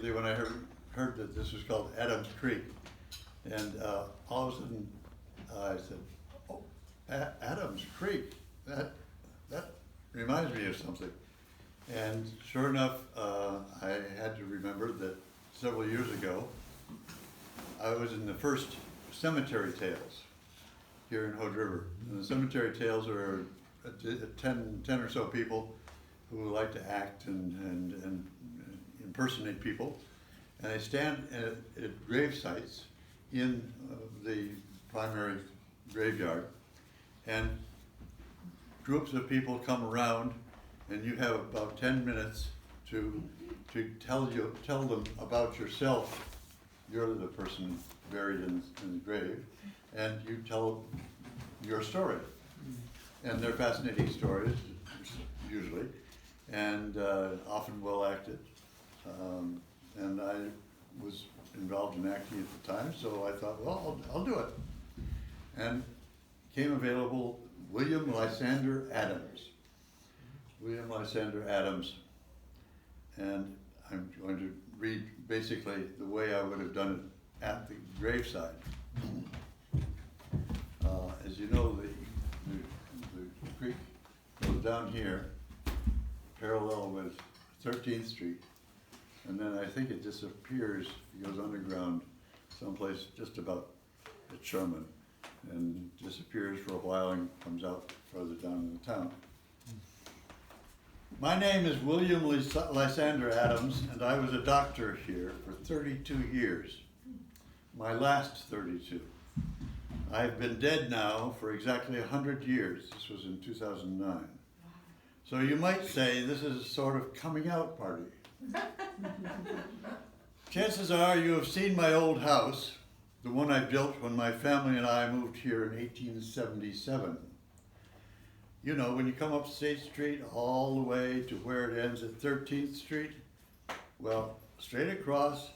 immediately when I heard that this was called Adams Creek. And all of a sudden, I said, oh, Adams Creek, that reminds me of something. And sure enough, I had to remember that several years ago, I was in the first cemetery tales here in Hood River. And the cemetery tales are 10 or so people who like to act and impersonate people. And they stand at grave sites in the primary graveyard, and groups of people come around, and you have about 10 minutes to tell them about yourself. You're the person buried in the grave, and you tell your story. And they're fascinating stories, usually, and often well acted. And I was involved in acting at the time, so I thought, well, I'll do it. And came available William Lysander Adams. William Lysander Adams. And I'm going to read basically the way I would have done it at the graveside. As you know, the creek goes down here, parallel with 13th Street. And then I think it disappears, it goes underground someplace just about at Sherman, and disappears for a while and comes out further down in the town. My name is William Lysander Adams, and I was a doctor here for 32 years. My last 32. I've been dead now for exactly 100 years. This was in 2009. So you might say this is a sort of coming out party. Chances are you have seen my old house, the one I built when my family and I moved here in 1877. You know, when you come up State Street all the way to where it ends at 13th Street, well, straight across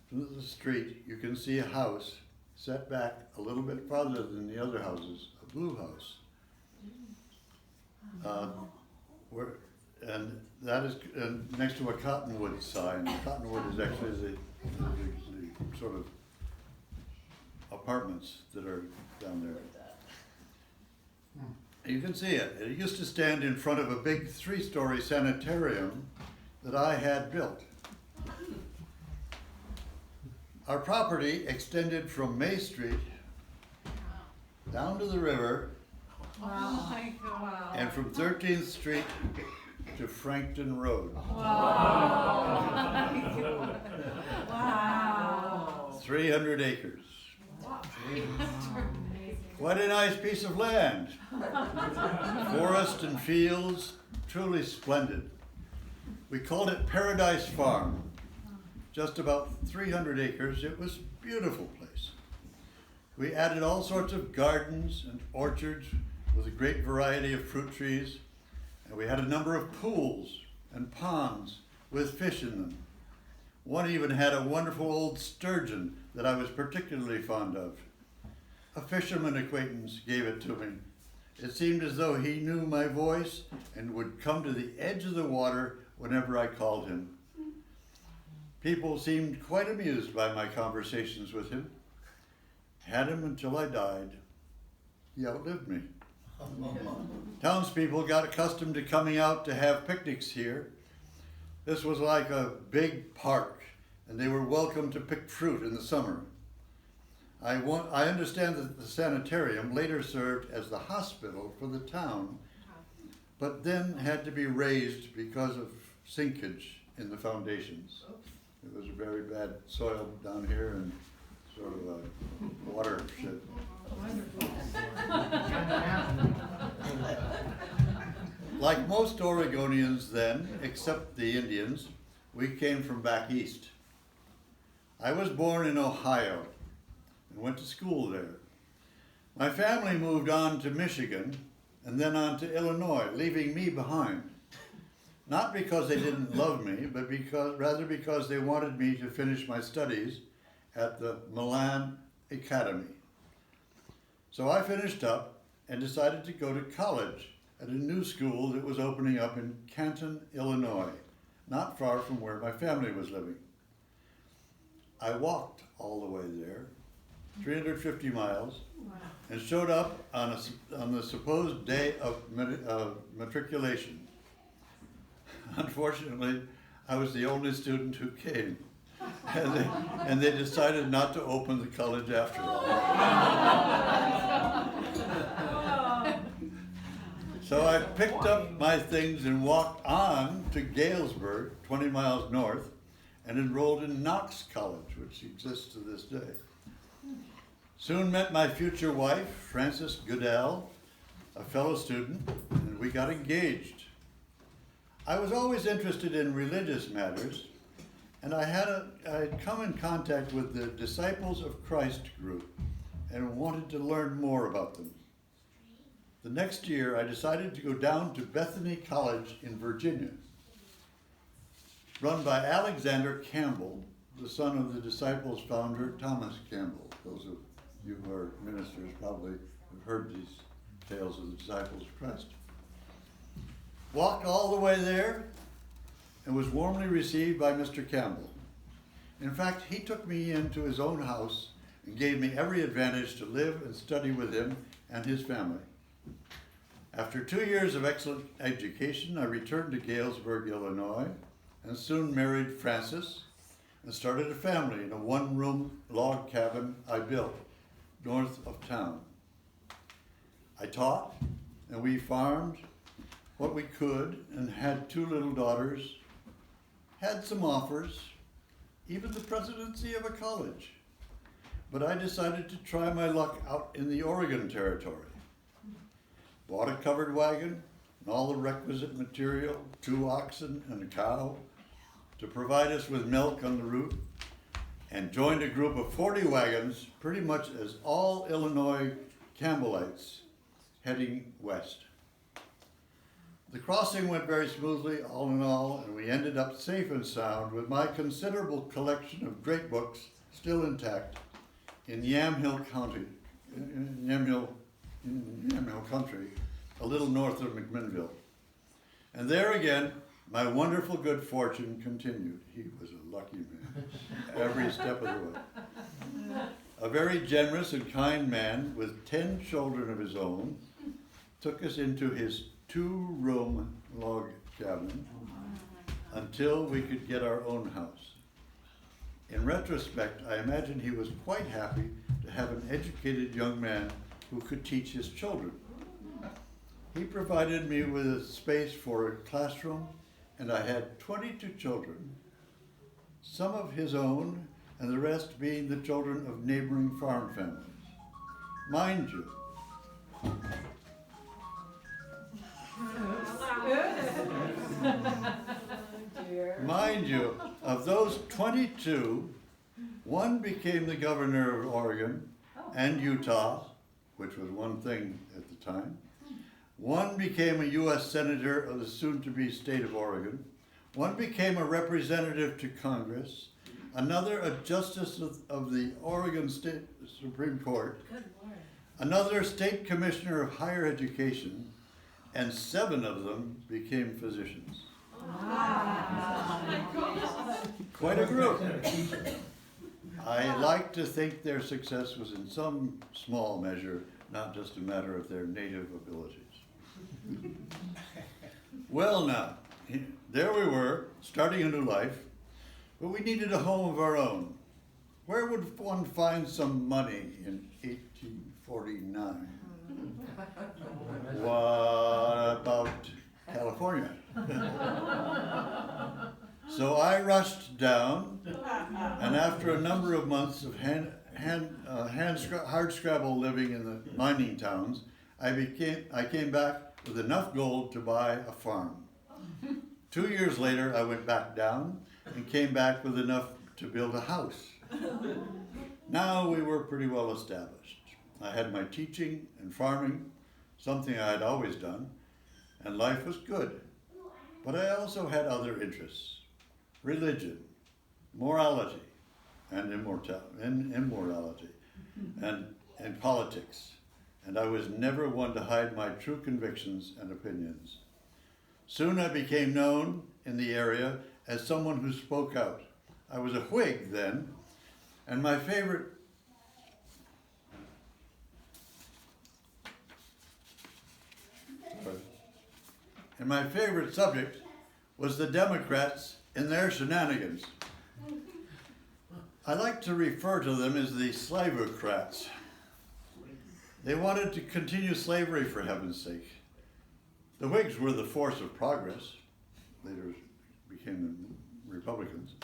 from the street, you can see a house set back a little bit farther than the other houses, a blue house. And that is next to a cottonwood sign. Cottonwood is actually the sort of apartments that are down there. You can see it. It used to stand in front of a big 3-story sanitarium that I had built. Our property extended from May Street down to the river, and from 13th Street to Frankton Road. Wow. 300 acres. Quite a nice piece of land. Forest and fields, truly splendid. We called it Paradise Farm. Just about 300 acres. It was a beautiful place. We added all sorts of gardens and orchards with a great variety of fruit trees. And we had a number of pools and ponds with fish in them. One even had a wonderful old sturgeon that I was particularly fond of. A fisherman acquaintance gave it to me. It seemed as though he knew my voice and would come to the edge of the water whenever I called him. People seemed quite amused by my conversations with him. Had him until I died. He outlived me. Townspeople got accustomed to coming out to have picnics here. This was like a big park, and they were welcome to pick fruit in the summer. I understand that the sanitarium later served as the hospital for the town, but then had to be raised because of sinkage in the foundations. It was a very bad soil down here and sort of a watershed. Like most Oregonians then, except the Indians, we came from back east. I was born in Ohio and went to school there. My family moved on to Michigan and then on to Illinois, leaving me behind. Not because they didn't love me, but rather because they wanted me to finish my studies at the Milan Academy. So I finished up and decided to go to college at a new school that was opening up in Canton, Illinois, not far from where my family was living. I walked all the way there, 350 miles, Wow. and showed up on the supposed day of matriculation. Unfortunately, I was the only student who came, and they decided not to open the college after all. So I picked up my things and walked on to Galesburg, 20 miles north, and enrolled in Knox College, which exists to this day. Soon met my future wife, Frances Goodell, a fellow student, and we got engaged. I was always interested in religious matters, and I had come in contact with the Disciples of Christ group and wanted to learn more about them. The next year, I decided to go down to Bethany College in Virginia, run by Alexander Campbell, the son of the Disciples founder, Thomas Campbell. Those of you who are ministers probably have heard these tales of the Disciples of Christ. Walked all the way there and was warmly received by Mr. Campbell. In fact, he took me into his own house and gave me every advantage to live and study with him and his family. After 2 years of excellent education, I returned to Galesburg, Illinois, and soon married Frances and started a family in a one-room log cabin I built north of town. I taught, and we farmed what we could, and had 2 little daughters, had some offers, even the presidency of a college. But I decided to try my luck out in the Oregon Territory. Bought a covered wagon and all the requisite material, 2 oxen and a cow, to provide us with milk on the route, and joined a group of 40 wagons, pretty much as all Illinois Campbellites, heading west. The crossing went very smoothly, all in all, and we ended up safe and sound with my considerable collection of great books still intact in Yamhill County, in Yamhill Country, a little north of McMinnville. And there again, my wonderful good fortune continued. He was a lucky man, every step of the way. A very generous and kind man with 10 children of his own took us into his 2-room log cabin until we could get our own house. In retrospect, I imagine he was quite happy to have an educated young man who could teach his children. He provided me with a space for a classroom, and I had 22 children, some of his own, and the rest being the children of neighboring farm families. Mind you, of those 22, 1 became the governor of Oregon and Utah, which was one thing at the time. 1 became a U.S. Senator of the soon-to-be state of Oregon. 1 became a representative to Congress. Another a justice of the Oregon State Supreme Court. Good Lord. Another state commissioner of higher education, and 7 of them became physicians. Wow. Quite a group. I like to think their success was in some small measure, not just a matter of their native abilities. Well now, there we were, starting a new life, but we needed a home of our own. Where would one find some money in 1849? What about California? So I rushed down, and after a number of months of hard scrabble living in the mining towns, I came back with enough gold to buy a farm. 2 years later, I went back down and came back with enough to build a house. Now we were pretty well established. I had my teaching and farming, something I had always done, and life was good. But I also had other interests: religion, morality, and immorality, and politics. And I was never one to hide my true convictions and opinions. Soon I became known in the area as someone who spoke out. I was a Whig then, And my favorite subject was the Democrats and their shenanigans. I like to refer to them as the slavocrats. They wanted to continue slavery, for heaven's sake. The Whigs were the force of progress. Later became the Republicans.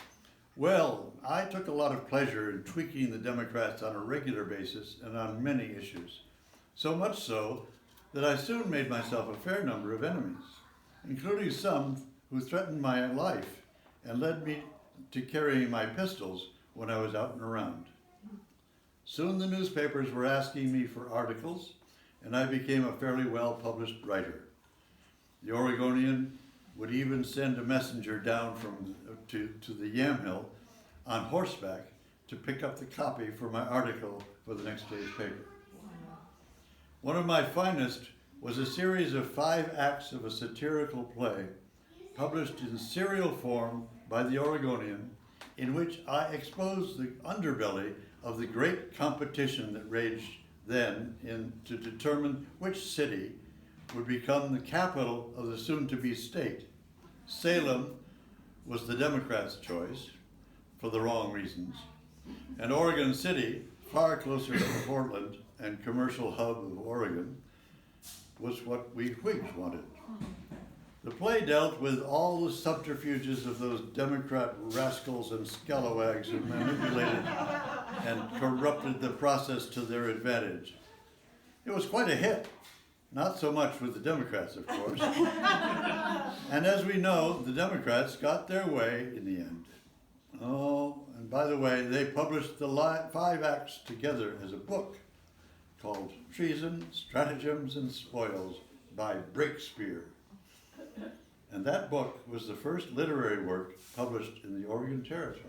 Well, I took a lot of pleasure in tweaking the Democrats on a regular basis and on many issues. So much so that I soon made myself a fair number of enemies, including some who threatened my life and led me to carrying my pistols when I was out and around. Soon the newspapers were asking me for articles, and I became a fairly well-published writer. The Oregonian would even send a messenger down to the Yamhill on horseback to pick up the copy for my article for the next day's paper. One of my finest was a series of 5 acts of a satirical play published in serial form by the Oregonian, in which I exposed the underbelly of the great competition that raged then to determine which city would become the capital of the soon-to-be state. Salem was the Democrats' choice, for the wrong reasons, and Oregon City, far closer to Portland and commercial hub of Oregon, was what we Whigs wanted. The play dealt with all the subterfuges of those Democrat rascals and scalawags who manipulated and corrupted the process to their advantage. It was quite a hit. Not so much with the Democrats, of course. And as we know, the Democrats got their way in the end. Oh, and by the way, they published the 5 acts together as a book called Treason, Stratagems, and Spoils by Breakspear. And that book was the first literary work published in the Oregon Territory.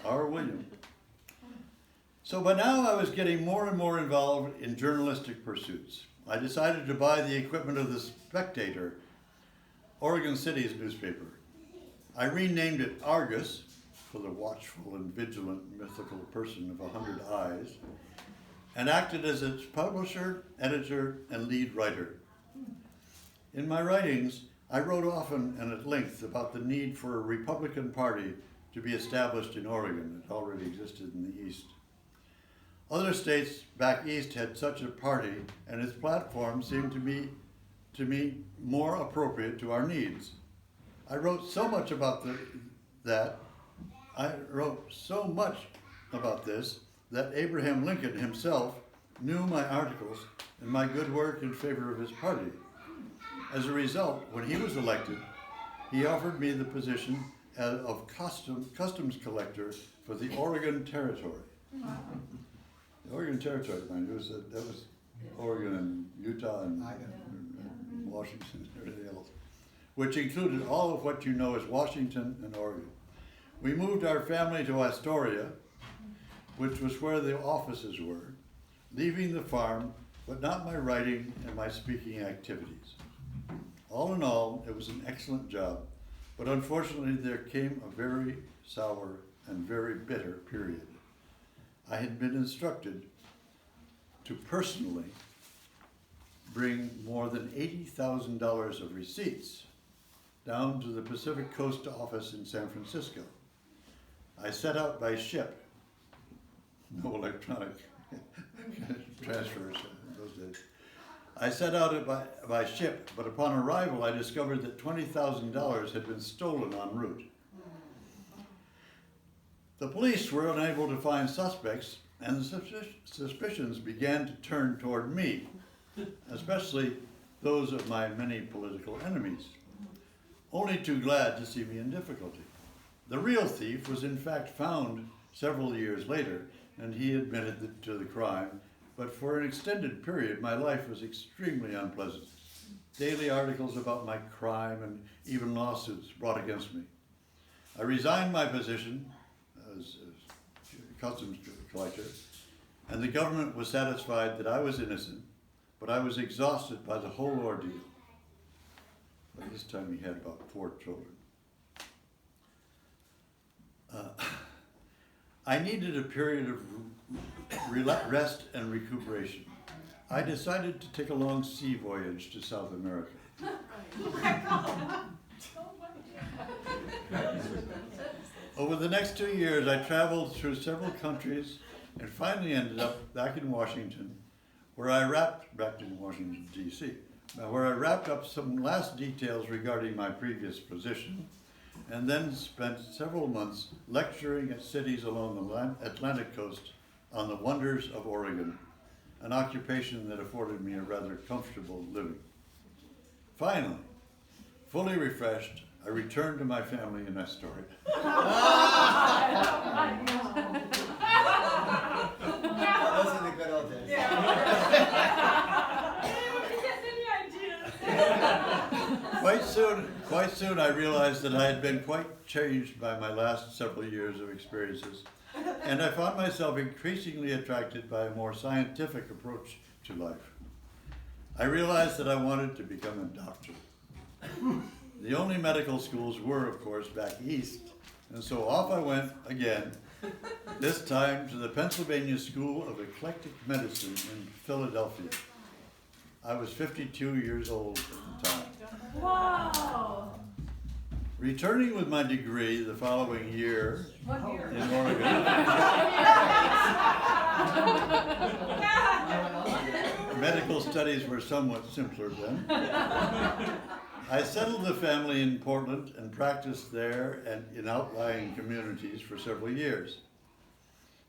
Our William. So by now I was getting more and more involved in journalistic pursuits. I decided to buy the equipment of the Spectator, Oregon City's newspaper. I renamed it Argus, for the watchful and vigilant mythical person of 100 eyes, and acted as its publisher, editor, and lead writer. In my writings, I wrote often and at length about the need for a Republican Party to be established in Oregon. It already existed in the East. Other states back east had such a party, and its platform seemed to me more appropriate to our needs. I wrote so much about this that Abraham Lincoln himself knew my articles and my good work in favor of his party. As a result, when he was elected, he offered me the position of customs collector for the Oregon Territory. The Oregon Territory, mind you, that was Oregon and Utah and Washington and everything else, which included all of what you know as Washington and Oregon. We moved our family to Astoria, which was where the offices were, leaving the farm, but not my writing and my speaking activities. All in all, it was an excellent job, but unfortunately there came a very sour and very bitter period. I had been instructed to personally bring more than $80,000 of receipts down to the Pacific Coast office in San Francisco. I set out by ship, no electronic transfers in those days. I set out by ship, but upon arrival I discovered that $20,000 had been stolen en route. The police were unable to find suspects, and the suspicions began to turn toward me, especially those of my many political enemies, only too glad to see me in difficulty. The real thief was in fact found several years later, and he admitted to the crime, but for an extended period my life was extremely unpleasant. Daily articles about my crime and even lawsuits brought against me. I resigned my position as customs collector, and the government was satisfied that I was innocent, but I was exhausted by the whole ordeal. By this time he had about 4 children. I needed a period of rest and recuperation. I decided to take a long sea voyage to South America. Over the next 2 years, I traveled through several countries and finally ended up back in Washington, back in Washington, D.C., where I wrapped up some last details regarding my previous position, and then spent several months lecturing at cities along the Atlantic coast on the wonders of Oregon, an occupation that afforded me a rather comfortable living. Finally, fully refreshed, I returned to my family in Astoria. Those are the good old days. Quite soon I realized that I had been quite changed by my last several years of experiences, and I found myself increasingly attracted by a more scientific approach to life. I realized that I wanted to become a doctor. The only medical schools were, of course, back east, and so off I went again, this time to the Pennsylvania School of Eclectic Medicine in Philadelphia. I was 52 years old at the time. Wow. Returning with my degree the following year What year? in Oregon, medical studies were somewhat simpler then. I settled the family in Portland and practiced there and in outlying communities for several years.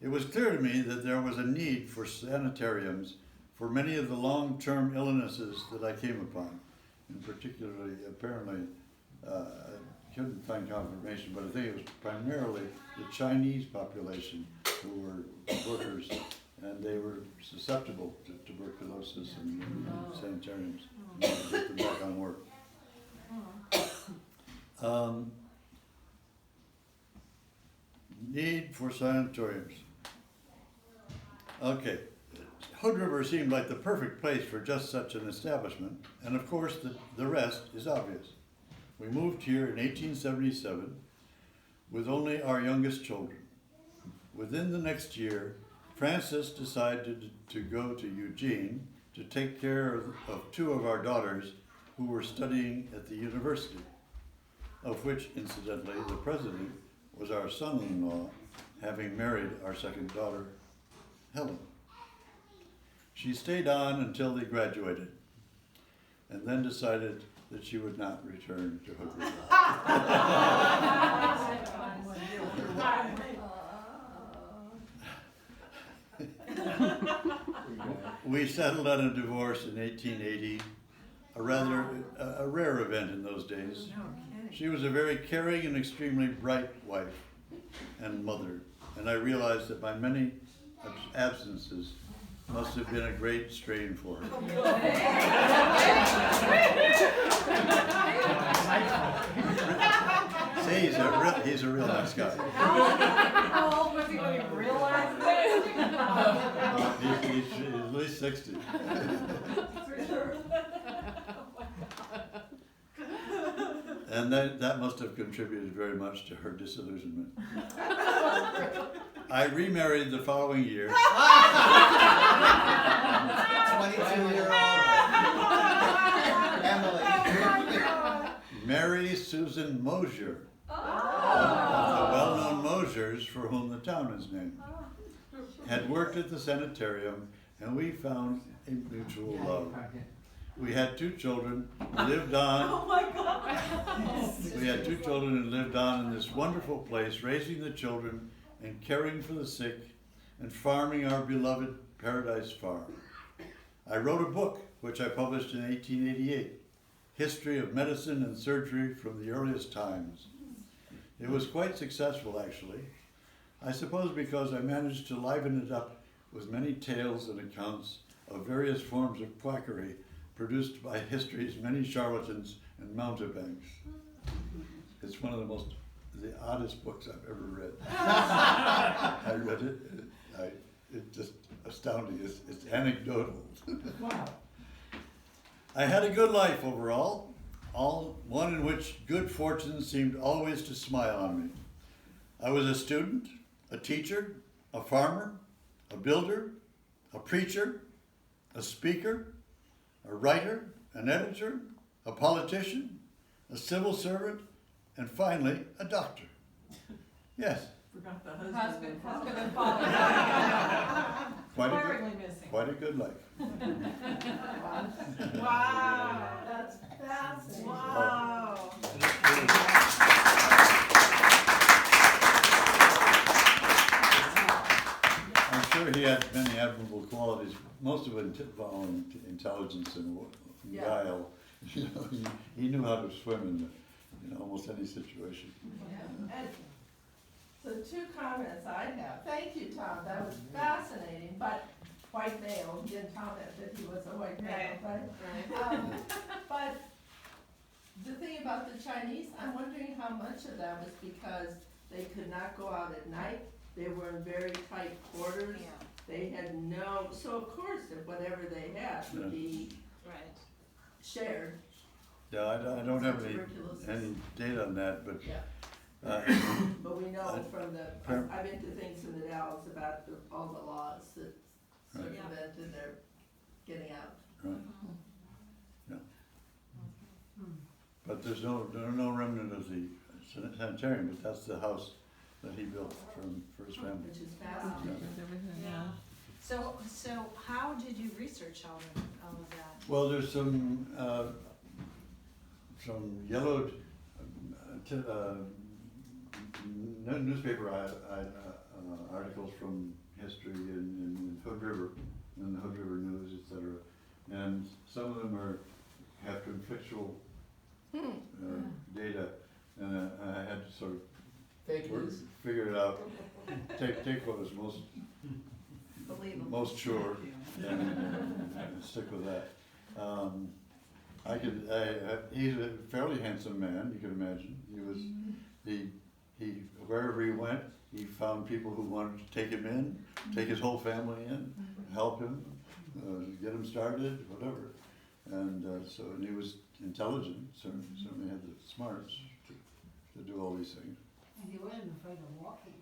It was clear to me that there was a need for sanitariums for many of the long-term illnesses that I came upon, and particularly, apparently, I couldn't find confirmation, but I think it was primarily the Chinese population who were workers, and they were susceptible to tuberculosis and sanitariums. And to get them back on work. Need for sanatoriums. Okay, Hood River seemed like the perfect place for just such an establishment, and of course the rest is obvious. We moved here in 1877 with only our youngest children. Within the next year, Frances decided to go to Eugene to take care of two of our daughters who were studying at the university, of which, incidentally, the president was our son-in-law, having married our second daughter, Helen. She stayed on until they graduated, and then decided that she would not return to Hood River. We settled on a divorce in 1880, a rather rare event in those days. She was a very caring and extremely bright wife and mother, and I realized that my many absences must have been a great strain for her. See, he's a real nice guy. How old was he when he realized it? He's at least 60. And that must have contributed very much to her disillusionment. I remarried the following year. 22-year-old Emily. Mary Susan Mosier, of the well-known Mosiers for whom the town is named, had worked at the sanitarium, and we found a mutual love. We had two children, lived on. Oh my God. We had two children and lived on in this wonderful place, raising the children and caring for the sick and farming our beloved Paradise Farm. I wrote a book, which I published in 1888, History of Medicine and Surgery from the Earliest Times. It was quite successful, actually. I suppose because I managed to liven it up with many tales and accounts of various forms of quackery produced by history's many charlatans and mountebanks. It's one of the oddest books I've ever read. I read it, it's just astounding. It's anecdotal. Wow. I had a good life overall, one in which good fortune seemed always to smile on me. I was a student, a teacher, a farmer, a builder, a preacher, a speaker, a writer, an editor, a politician, a civil servant, and finally, a doctor. Yes, Forgot the Husband and father. quite a good, Glaringly missing. quite a good life. Wow, that's fascinating. Wow. I'm sure he had many admirable qualities, most of it involving intelligence and Yeah. guile. You know, he knew how to swim in almost any situation. And so two comments I have. Thank you, Tom, that was fascinating, but white male, he didn't comment that he was a white male, but the thing about the Chinese, I'm wondering how much of that was because they could not go out at night, they were in very tight quarters. Yeah, They had no, so of course, if whatever they had would be right. shared. Yeah, I don't have Tuberculosis. any data on that, but Yeah. uh, But we know from the, Fair. I've been to things in the Dalles about all the laws that Right. circumvented their getting out. right, yeah. But there are no remnant of the sanitarium, but that's the house that he built for his family. Which is fascinating. Yeah. So how did you research all of that? Well, there's some yellowed newspaper articles from history in Hood River, in the Hood River News, etc. And some of them have conflictual data, and I had to sort of Fake news. figure it out, take what was Believable. most sure, and stick with that. He's a fairly handsome man, you can imagine. He wherever he went, he found people who wanted to take him in, take his whole family in, help him, get him started, whatever. And and he was intelligent, certainly had the smarts to do all these things. And he wasn't afraid of walking.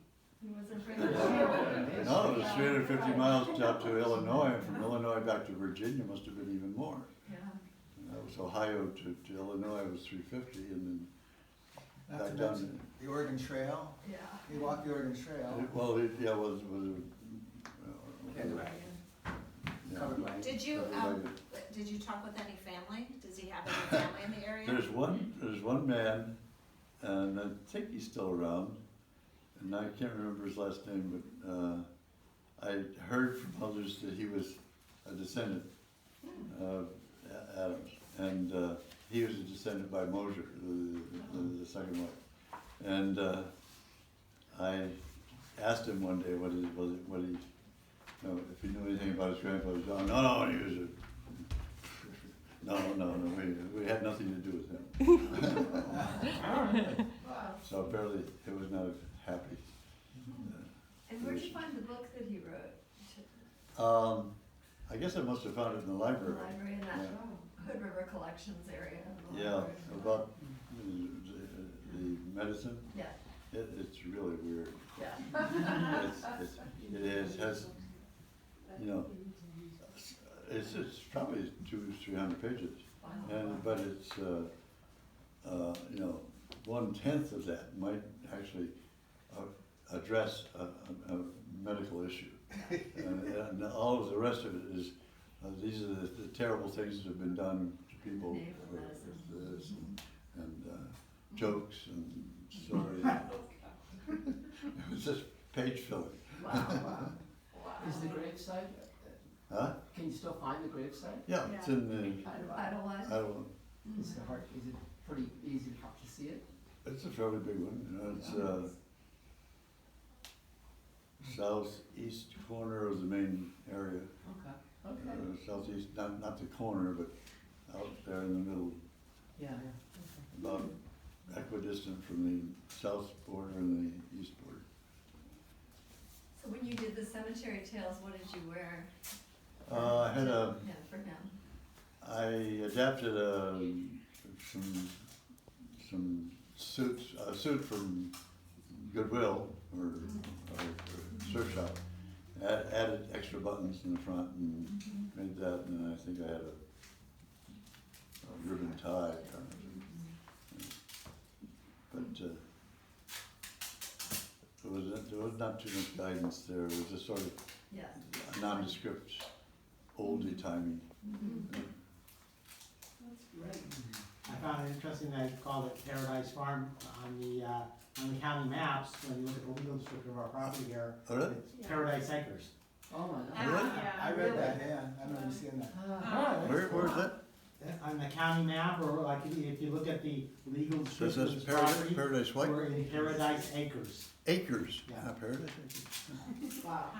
He wasn't afraid of No, it was 350 miles out to Illinois, and from Illinois back to Virginia must have been even more. Yeah. That was Ohio to Illinois was 350, and then Not to back down. mention the Oregon Trail. Yeah. You walk the Oregon Trail. Was yeah. Covered by. Did you talk with any family? Does he have any family in the area? There's one man, and I think he's still around, and I can't remember his last name, but I heard from others that he was a descendant of Adams, and he was a descendant by Mosier, the second wife. And I asked him one day what he if he knew anything about his grandfather. No, he was no, we had nothing to do with him. Wow. So apparently it was not happy. And where'd you find the book that he wrote? I guess I must have found it in the The library. library in that Hood River Collections area. The Yeah, library. about the medicine. Yeah, It's really weird. yeah. Has it's probably 200-300 pages, but it's 1/10 of that might actually address a medical issue, and all of the rest of it is these are the terrible things that have been done to people with this and jokes and stories. It was just page filling. Wow. Is the gravesite, Huh? can you still find the gravesite? Yeah, it's in the, Idolize. I don't, Is it pretty easy to see it? it's a fairly big one, it's southeast corner of the main area. Okay. Southeast, not the corner, but out there in the middle, Yeah, about equidistant from the south border and the east border. So when you did the cemetery tales, what did you wear? I had Yeah, for him. I adapted some suits, a suit from Goodwill or surf shop, added extra buttons in the front and made that, and I think I had a ribbon tie kind of thing. But, there was not too much guidance there, it was just sort of Yeah. nondescript, oldie-timey. That's great. I found it interesting that I called it Paradise Farm on the county maps, when you look at the legal description of our property here. Oh, really? It's Paradise Acres. Oh my God. Really? I read that, yeah, I remember seeing that. Where's that? On the county map, or like if you look at the legal This description of is this property, Paradise White? we're in Paradise Acres. Acres, Yeah. not Paradise Acres. Wow.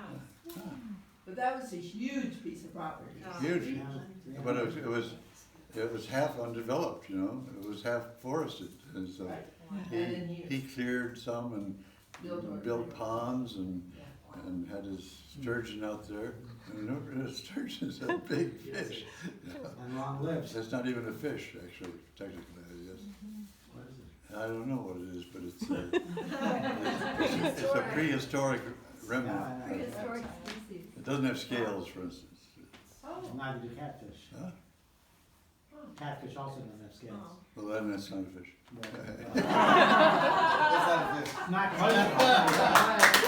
But that was a huge piece of property. Huge. Yeah. But it was half undeveloped, you know, it was half forested, and so Right. he, And in here. he cleared some and built ponds and had his sturgeon out there. And no, sturgeon's a big fish. And long lives. It's not even a fish, actually, technically, I guess. What is it? I don't know what it is, but it's a prehistoric remnant. Yeah, I know. Prehistoric species. It doesn't have scales, for instance. Oh, Neither do catfish. Huh? Catfish also don't have scales. Well, then that's not a fish. That's not a fish. Not quite.